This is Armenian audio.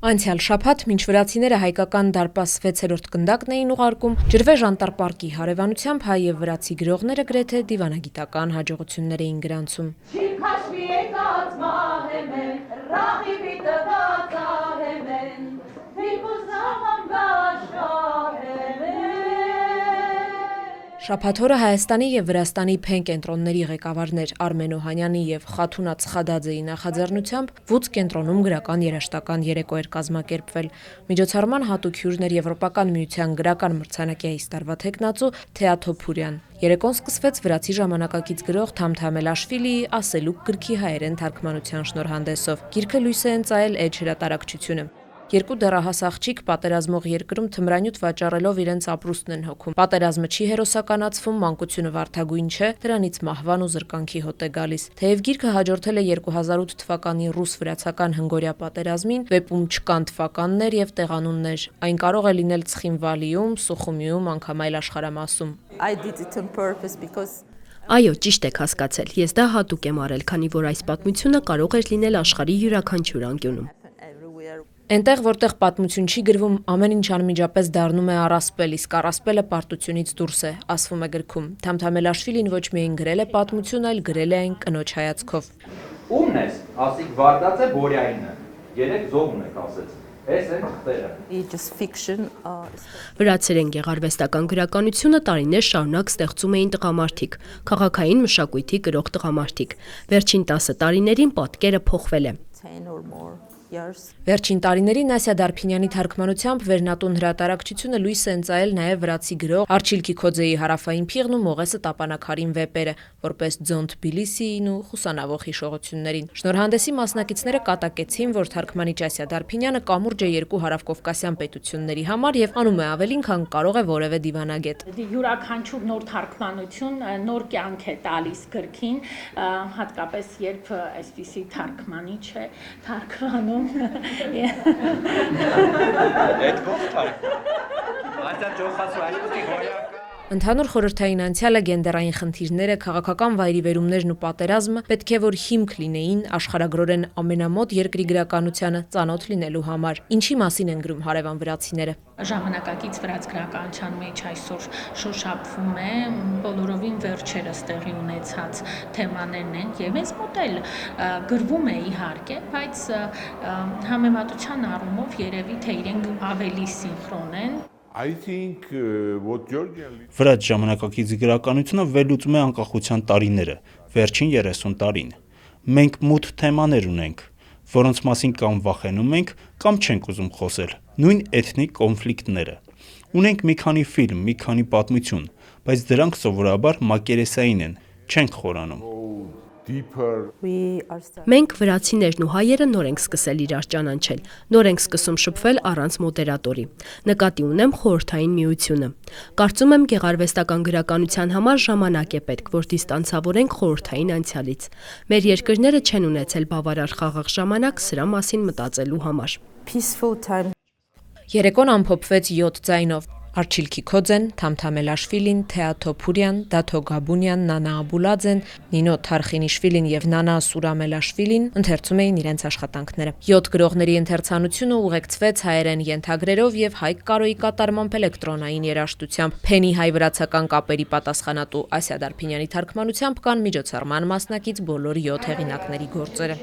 Անցյալ շաբաթ, մինչ վրացիները հայկական դարպաս 6-րդ գնդակն էին ուղարկում, Ջրվեժ անտառպարկի հարևանությամբ հայ եւ վրացի գրողները գրեթե դիվանագիտական հաջողություններ էին գրանցում։ Շաբաթօրը Հայաստանի եւ Վրաստանի Փեն կենտրոնների ղեկավարներ Արմեն Օհանյանի եւ Խաթունա Ցխադաձեի նախաձեռնությամբ Վուց կենտրոնում գրական երաժշտական երեկո էր կազմակերպվել։ Միջոցառման հատուկ հյուրն էր Եվրոպական միության գրական մրցանակի այս տարվա թեկնածու Թեաթոփուրյան։ Երեկոն սկսվեց վրացի ժամանակակից գրող Թամթամ Էլաշվիլիի «Ասելուկ» գրքի հայերեն թարգմանության շնորհանդեսով։ Գիրքը լույս է ընծայել Էջ հրատարակչությունը։ Երկու դեռահաս աղջիկ պատերազմող երկրում թմրանյութ վաճառելով իրենց ապրուստն են հոգում։ Պատերազմը չի հերոսականացվում, մանկությունը վարդագույն չէ, դրանից մահվան ու զրկանքի հոտ է գալիս։ Թեև գիրքը հաջորդել է 2008 թվականի ռուս-վրացական հնգօրյա պատերազմին, վեպում չկան թվականներ եւ տեղանուններ։ Այն կարող է լինել Ცხինվալիում, Սուխումիում, անգամ այլ աշխարհամասում։ Այո, ճիշտ եք հասկացել։ Ես դա հատուկ եմ արել, քանի որ այս պատմությունը կարող էր լինել աշխարհի յուրաքանչյուր անկյունում։ Այնտեղ, որտեղ պատմություն չի գրվում, ամեն ինչ անմիջապես դառնում է առասպել, իսկ առասպելը պարտությունից դուրս է, ասվում է գրքում։ Թամթամ Էլաշվիլին ոչ միայն գրել է պատմություն, այլ գրել է այն կնոջ հայացքով։ Ումն ես, ասիկ վարդած է Բորյայինը, 3 զոհ ունեք ասեց, ես են թղթերը։ Վրացերեն գեղարվեստական գրականությունը տարիներ շարունակ ստեղծում էին տղամարդիկ, քաղաքային մշակույթի գրող տղամարդիկ։ Վերջին 10 տարիներին պատկերը փոխվել է։ Վերջին տարիներին Ասիա Դարփինյանի թարգմանությամբ Վերնատուն հրատարակչությունը լույս է ընծայել նաև վրացի գրող Արչիլ Քիքոձեի Հարավային փիղն ու Մողեսը տապանակարին վեպերը, որպես ձոն Թբիլիսիին ու խուսանավող հիշողություններին։ Շնորհանդեսի մասնակիցները կատակեցին, որ թարգմանիչ Ասիա Դարփինյանը կամուրջ է երկու հարավկովկասյան պետությունների համար եւ անում է ավելին, քան կարող է որևէ դիվանագետ։ Յուրաքանչյուր նոր թարգմանություն նոր կյանք է տալիս գրքին, հատկապես երբ այսպիսի թարգմանիչ է թարգմանում։ Ընդհանուր խորհրդային անցյալը, գենդերային խնդիրները, քաղաքական վայրիվերումներն ու պատերազմը պետք է որ հիմք լինեին աշխարհագրորեն ամենամոտ երկրի գրականությանը ծանոթ լինելու համար։ Ինչի մասին են գրում հարևան վրացիները։ Ժամանակակից վրաց գրականության մեջ այսօր շոշափվում է բոլորովին վերջերս տեղի ունեցած թեմաներն են եւ մեզ մոտ էլ գրվում է իհարկե, բայց համեմատության առումով երևի թե իրենք ավելի սինխրոն են։ Վրաց ժամանակակից գրականությունը վերլուծում է անկախության տարիները, վերջին 30 տարին։ Մենք մութ թեմաներ ունենք, որոնց մասին կամ վախենում ենք, կամ չենք ուզում խոսել, նույն էթնիկ կոնֆլիկտները։ Ունենք մի քանի ֆիլմ, մի քանի պատմություն, բայց դրանք սովորաբար մակերեսային են, չենք խորանում։ Մենք վրացիներն ու հայերը նոր ենք սկսել իրար ճանաչել, նոր ենք սկսում շփվել առանց մոդերատորի։ Նկատի ունեմ խորհրդային միությունը։ Կարծում եմ գեղարվեստական գրականության համար ժամանակ է պետք, որ դիստանցավորենք խորհրդային անցյալից։ Մեր երկրները չեն ունեցել բավարար խաղաղ ժամանակ սրա մասին մտածելու համար։ Երեկոն ամփոփվեց 7 ձայնով։ Արչիլ Քիքոձեն, Թամթամ Էլաշվիլին, Թեաթոփուրյան, Դաթո Գաբունյան, Նանա Աբուլաձեն, Նինո Թարխինիշվիլին եւ Նանա Սուրամելաշվիլին ընթերցում էին իրենց աշխատանքները։ 7 գրողների ընթերցանությունը ուղեկցվեց հայերեն ենթագրերով եւ Հայկ Կարոյի կատարմամբ էլեկտրոնային երաժշտությամբ։ Փենի հայ-վրացական կապերի պատասխանատու Ասիա Դարփինյանի թարգմանությամբ կան միջոցառման մասնակից բոլոր 7 հեղինակների գործերը։